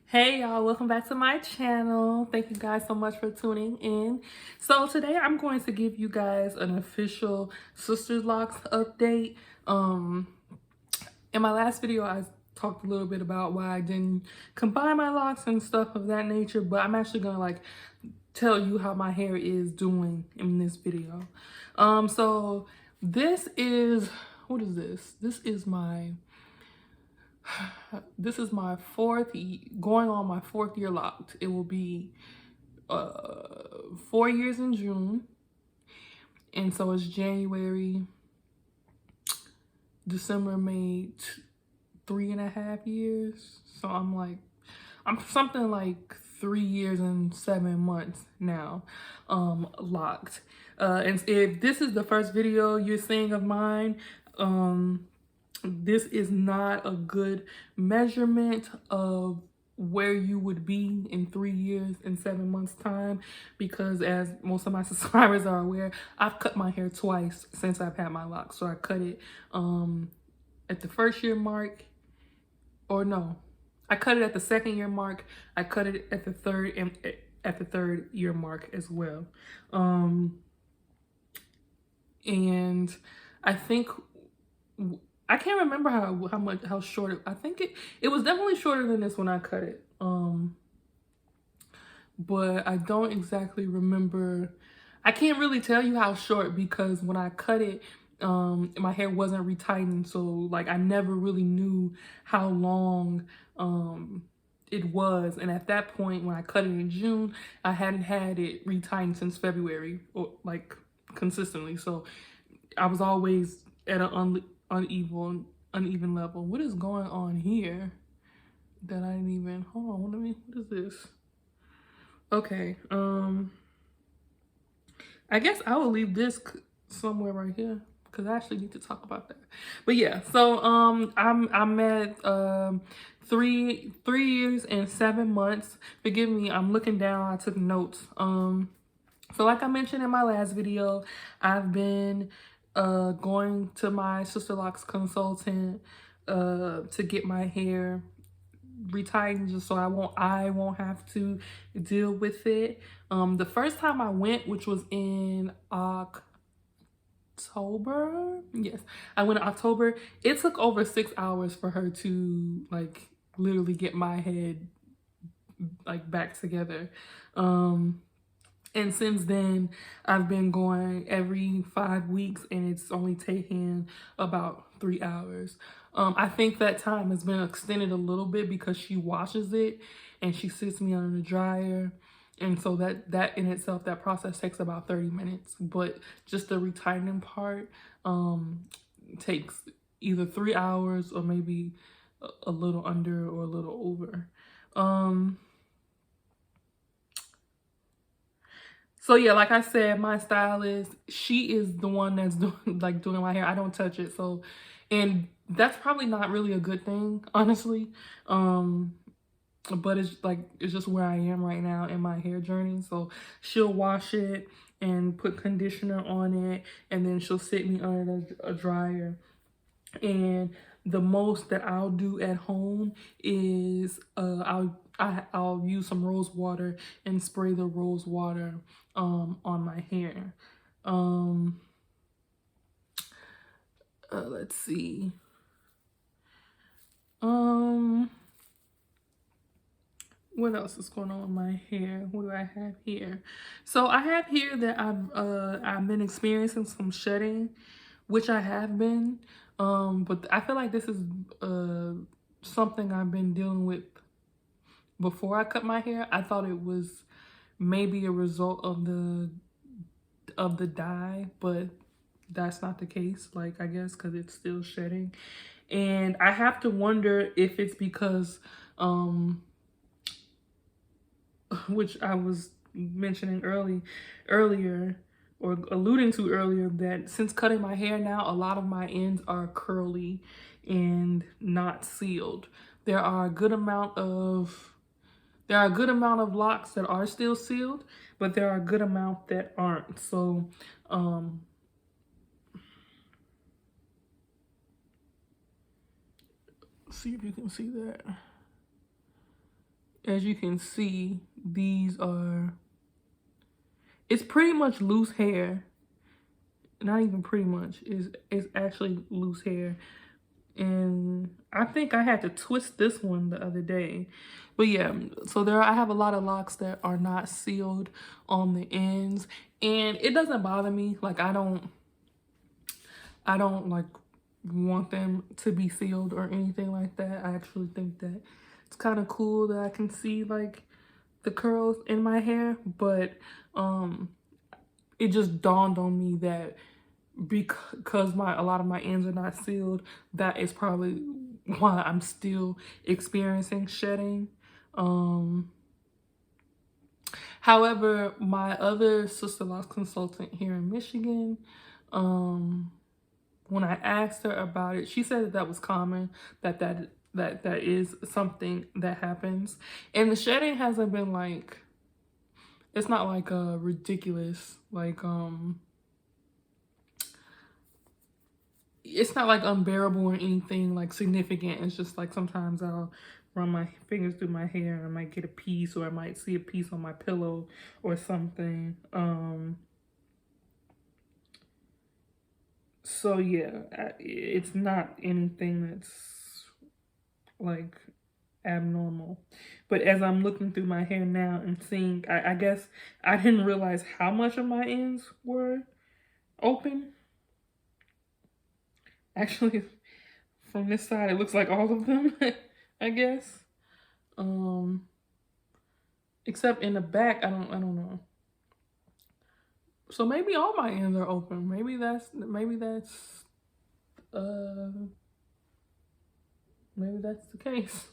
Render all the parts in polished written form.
Hey y'all, welcome back to my channel. Thank you guys so much for tuning in. So today I'm going to give you guys an official Sisterlocks update. In my last video I talked a little bit about why I didn't combine my locks and stuff of that nature, but I'm actually gonna tell you how my hair is doing in this video. So this is, what is this? This is my going on my fourth year locked. It will be 4 years in June. And so it's January, December made 3.5 years. So I'm something like 3 years and 7 months now locked. And if this is the first video you're seeing of mine, this is not a good measurement of where you would be in 3 years and 7 months time, because as most of my subscribers are aware, I've cut my hair twice since I've had my locks. So I cut it at the first year mark, or no, I cut it at the second year mark. I cut it at the third year mark as well. And I think I can't remember how short it. I think it was definitely shorter than this when I cut it. But I don't exactly remember. I can't really tell you how short, because when I cut it, my hair wasn't retightened, so like I never really knew how long it was. And at that point, when I cut it in June, I hadn't had it retightened since February, or like consistently. So I was always at an uneven level. What is going on here that I didn't even, hold on, what is this? Okay, I guess I will leave this somewhere right here, because I actually need to talk about that. But yeah, so I'm at 3 years and 7 months. Forgive me, I'm looking down, I took notes. So like I mentioned in my last video, I've been going to my Sisterlocks consultant to get my hair retightened, just so I won't have to deal with it. The first time I went, which was in October, yes, I went in October. It took over 6 hours for her to like literally get my head like back together. And since then, I've been going every 5 weeks, and it's only taking about 3 hours. I think that time has been extended a little bit because she washes it and she sits me under the dryer. And so that in itself, that process takes about 30 minutes. But just the retightening part takes either 3 hours or maybe a little under or a little over. So yeah, like I said, my stylist, she is the one that's doing my hair. I don't touch it. So, and that's probably not really a good thing, honestly. But it's just where I am right now in my hair journey. So she'll wash it and put conditioner on it, and then she'll sit me under a dryer. And the most that I'll do at home is I'll use some rose water and spray the rose water on my hair. Let's see. What else is going on with my hair? What do I have here? So I have here that I've been experiencing some shedding, which I have been. But I feel like this is something I've been dealing with before I cut my hair. I thought it was maybe a result of the dye, but that's not the case, like, I guess, because it's still shedding. And I have to wonder if it's because which I was mentioning earlier or alluding to earlier, that since cutting my hair now, a lot of my ends are curly and not sealed. There are a good amount of locks that are still sealed, but there are a good amount that aren't. So see if you can see that. as you can see, it's pretty much loose hair. Not even pretty much, it's actually loose hair. And I think I had to twist this one the other day. But yeah, so I have a lot of locks that are not sealed on the ends, and it doesn't bother me. Like I don't like want them to be sealed or anything like that. I actually think that it's kind of cool that I can see like the curls in my hair, but it just dawned on me that because a lot of my ends are not sealed, that is probably why I'm still experiencing shedding. However, my other Sisterlocks consultant here in Michigan, when I asked her about it, she said that was common, that is something that happens. And the shedding hasn't been like, it's not like ridiculous, like it's not like unbearable or anything like significant. It's just like sometimes I'll run my fingers through my hair and I might get a piece, or I might see a piece on my pillow or something. So yeah, it's not anything that's like abnormal. But as I'm looking through my hair now and seeing, I guess I didn't realize how much of my ends were open. Actually, from this side, it looks like all of them, I guess. Except in the back, I don't know. So maybe all my ends are open. Maybe that's the case.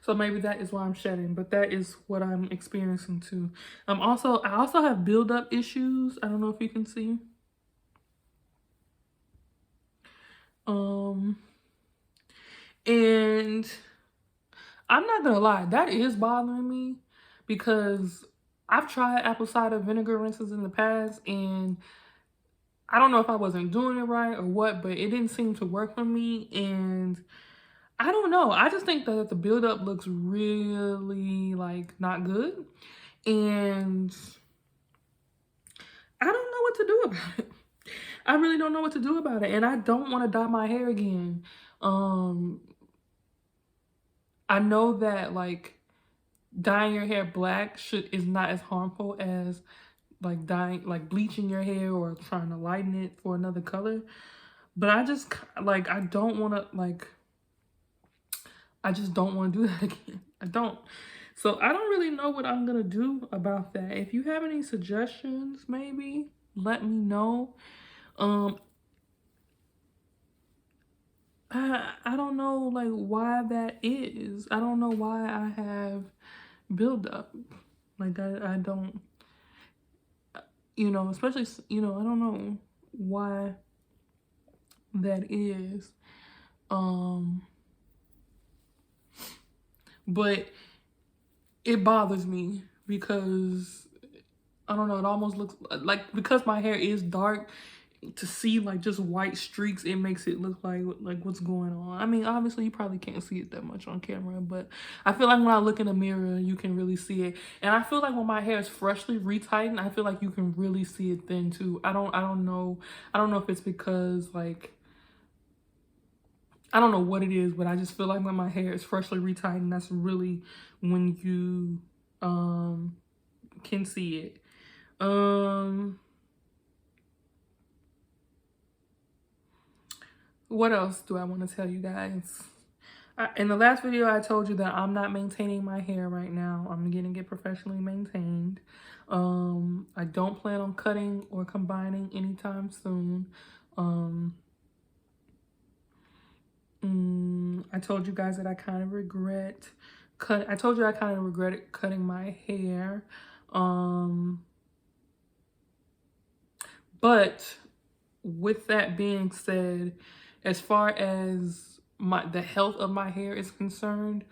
So maybe that is why I'm shedding, but that is what I'm experiencing too. I also have buildup issues. I don't know if you can see. And I'm not gonna lie, that is bothering me because I've tried apple cider vinegar rinses in the past, and I don't know if I wasn't doing it right or what, but it didn't seem to work for me. And I don't know. I just think that the buildup looks really like not good. And I don't know what to do about it. I really don't know what to do about it. And I don't want to dye my hair again. I know that like dyeing your hair black is not as harmful as like bleaching your hair or trying to lighten it for another color. But I just like, I don't want to like, I just don't want to do that again. I don't. So I don't really know what I'm going to do about that. If you have any suggestions, maybe let me know. I don't know like why that is. I don't know why I have buildup. Like I don't, you know, especially, you know, I don't know why that is. But it bothers me because I don't know, it almost looks like, because my hair is dark, to see like just white streaks, it makes it look like what's going on. I mean, obviously you probably can't see it that much on camera, but I feel like when I look in the mirror, you can really see it. And I feel like when my hair is freshly retightened, I feel like you can really see it then too. I don't know if it's because like, I don't know what it is, but I just feel like when my hair is freshly retightened, that's really when you can see it. What else do I want to tell you guys? In the last video, I told you that I'm not maintaining my hair right now. I'm getting it professionally maintained. I don't plan on cutting or combining anytime soon. I told you guys that I kind of regret cutting my hair. But with that being said, as far as the health of my hair is concerned,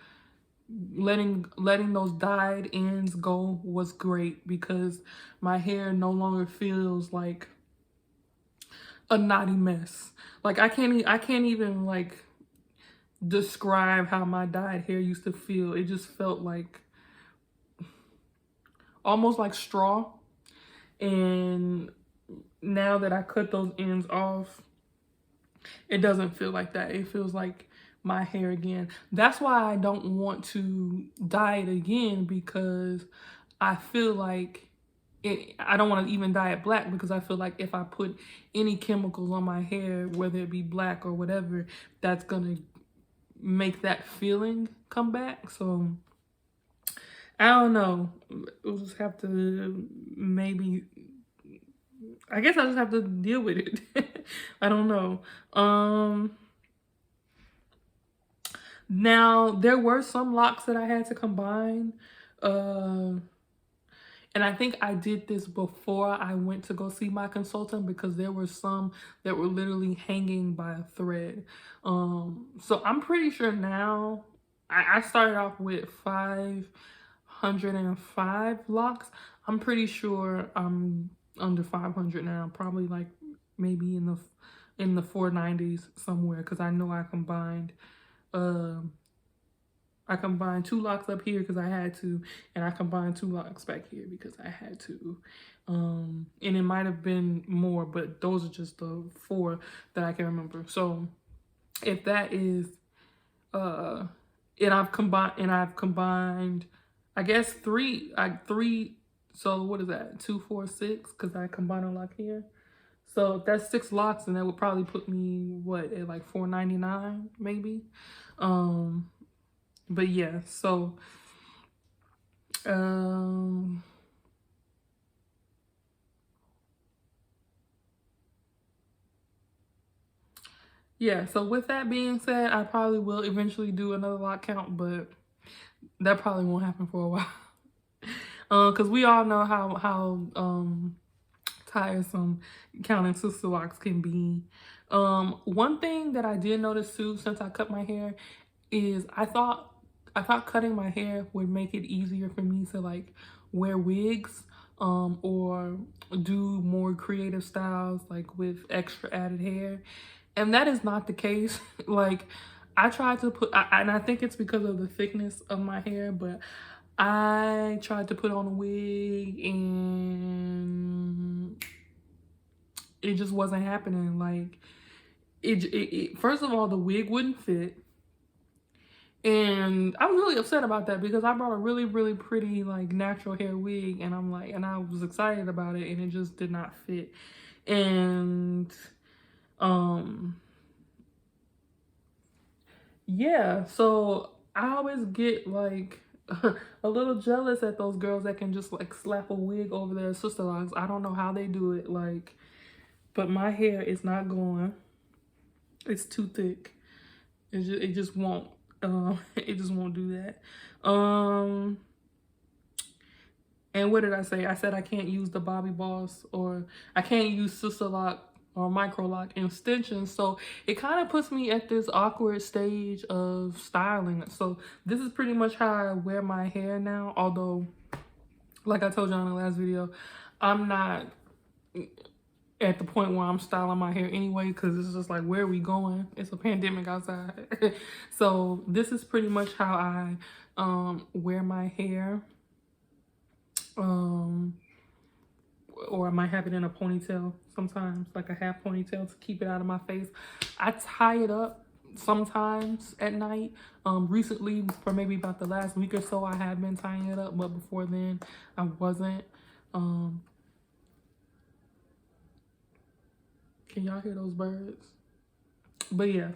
letting those dyed ends go was great, because my hair no longer feels like a knotty mess. Like I can't even like describe how my dyed hair used to feel. It just felt like almost like straw. And now that I cut those ends off, it doesn't feel like that. It feels like my hair again. That's why I don't want to dye it again, because I feel like I don't want to even dye it black, because I feel like if I put any chemicals on my hair, whether it be black or whatever, that's gonna make that feeling come back. So I don't know. We'll just have to maybe, I guess I just have to deal with it. I don't know. Now there were some locks that I had to combine. And I think I did this before I went to go see my consultant, because there were some that were literally hanging by a thread. So I'm pretty sure now, I started off with 505 locks. I'm pretty sure I'm under 500 now, probably like maybe in the 490s somewhere, because I know I combined 2 locks up here because I had to, and I combined 2 locks back here because I had to. And it might have been more, but those are just the 4 that I can remember. So if that is, and I've combined, I guess 3, so what is that? 2, 4, 6, because I combined a lock here. So if that's 6 locks, and that would probably put me, what, at like $4.99 maybe. But yeah, so yeah, so with that being said, I probably will eventually do another lock count, but that probably won't happen for a while. Because we all know how tiresome counting Sisterlocks can be. One thing that I did notice too, since I cut my hair, is I thought cutting my hair would make it easier for me to like wear wigs, or do more creative styles like with extra added hair, and that is not the case. Like I tried to put, and I think it's because of the thickness of my hair, but I tried to put on a wig and it just wasn't happening. Like it first of all, the wig wouldn't fit. And I was really upset about that, because I brought a really, really pretty like natural hair wig, and I'm like, and I was excited about it, and it just did not fit. And yeah, so I always get like a little jealous at those girls that can just like slap a wig over their Sisterlocks. I don't know how they do it, like, but my hair is not going. It's too thick. It just won't. It just won't do that. And what did I say? I said I can't use the Bobby Boss, or I can't use Sisterlock or MICROLOCS extensions. So it kind of puts me at this awkward stage of styling. So this is pretty much how I wear my hair now. Although, like I told you in the last video, I'm not at the point where I'm styling my hair anyway, because it's just like, where are we going? It's a pandemic outside. So this is pretty much how I wear my hair. Or I might have it in a ponytail sometimes, like a half ponytail to keep it out of my face. I tie it up sometimes at night. Recently, for maybe about the last week or so, I have been tying it up, but before then I wasn't. Can y'all hear those birds? But yeah,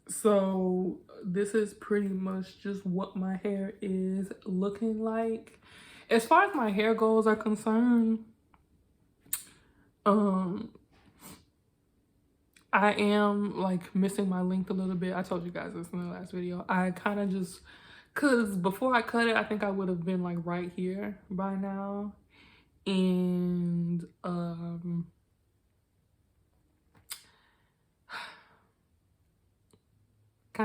so this is pretty much just what my hair is looking like. As far as my hair goals are concerned, I am like missing my length a little bit. I told you guys this in the last video. I kind of just, cause before I cut it, I think I would have been like right here by now. And kind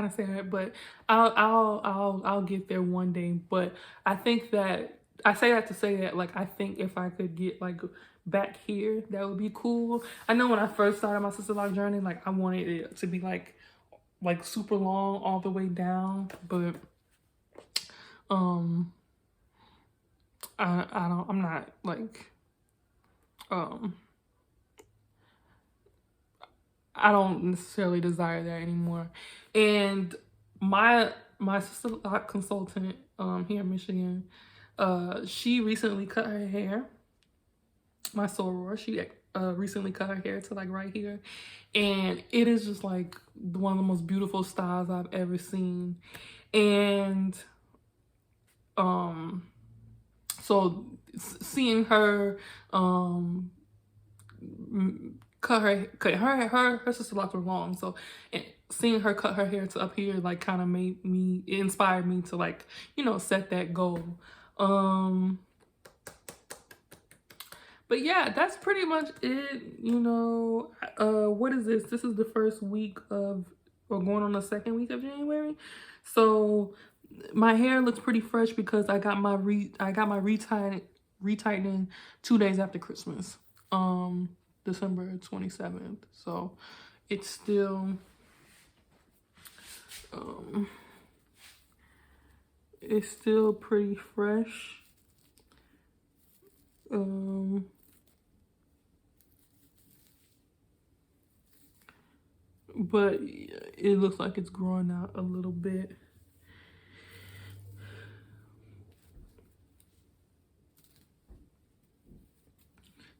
of sad, but I'll get there one day. But I think that, I say that to say that, like, I think if I could get like back here, that would be cool. I know when I first started my Sisterlock journey, like I wanted it to be like super long all the way down, but I'm not like, I don't necessarily desire that anymore. And my sister consultant here in Michigan, she recently cut her hair. My soror, she recently cut her hair to like right here, and it is just like one of the most beautiful styles I've ever seen. And so seeing her cut her sister locks were long, so seeing her cut her hair to up here like kind of it inspired me to like, you know, set that goal. But yeah, that's pretty much it. You know, what is this? This is the first week of, or going on the second week of January. So my hair looks pretty fresh because I got my retightening 2 days after Christmas, December 27th. So it's still pretty fresh. But it looks like it's growing out a little bit.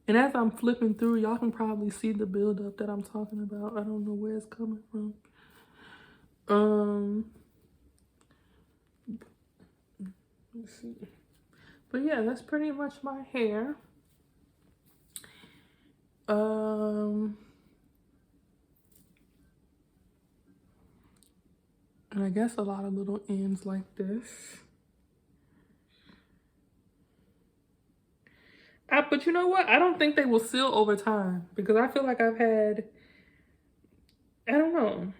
And as I'm flipping through, y'all can probably see the buildup that I'm talking about. I don't know where it's coming from. Let's see. But yeah, that's pretty much my hair. And I guess a lot of little ends like this. But you know what? I don't think they will seal over time because I feel like I've had, I don't know.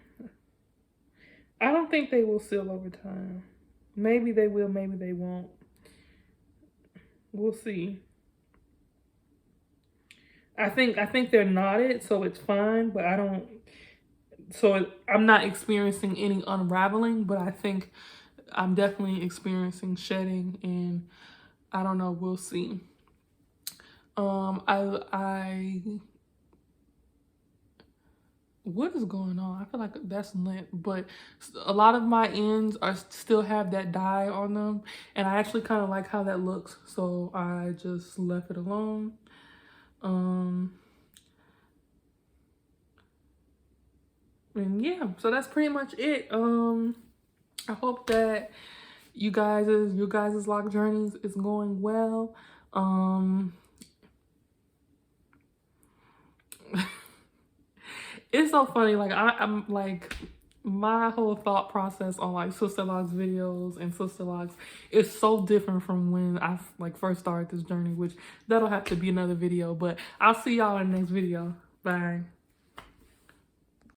I don't think they will seal over time. Maybe they will, maybe they won't. We'll see. I think they're knotted, so it's fine, but I don't, so I'm not experiencing any unraveling, but I think I'm definitely experiencing shedding, and I don't know, we'll see. What is going on? I feel like that's lint, but a lot of my ends still have that dye on them, and I actually kind of like how that looks, so I just left it alone. And yeah, so that's pretty much it. I hope that your guys' lock journeys is going well. It's so funny, like I'm like, my whole thought process on like Sisterlocks videos and Sisterlocks is so different from when I like first started this journey, which that'll have to be another video, but I'll see y'all in the next video. Bye.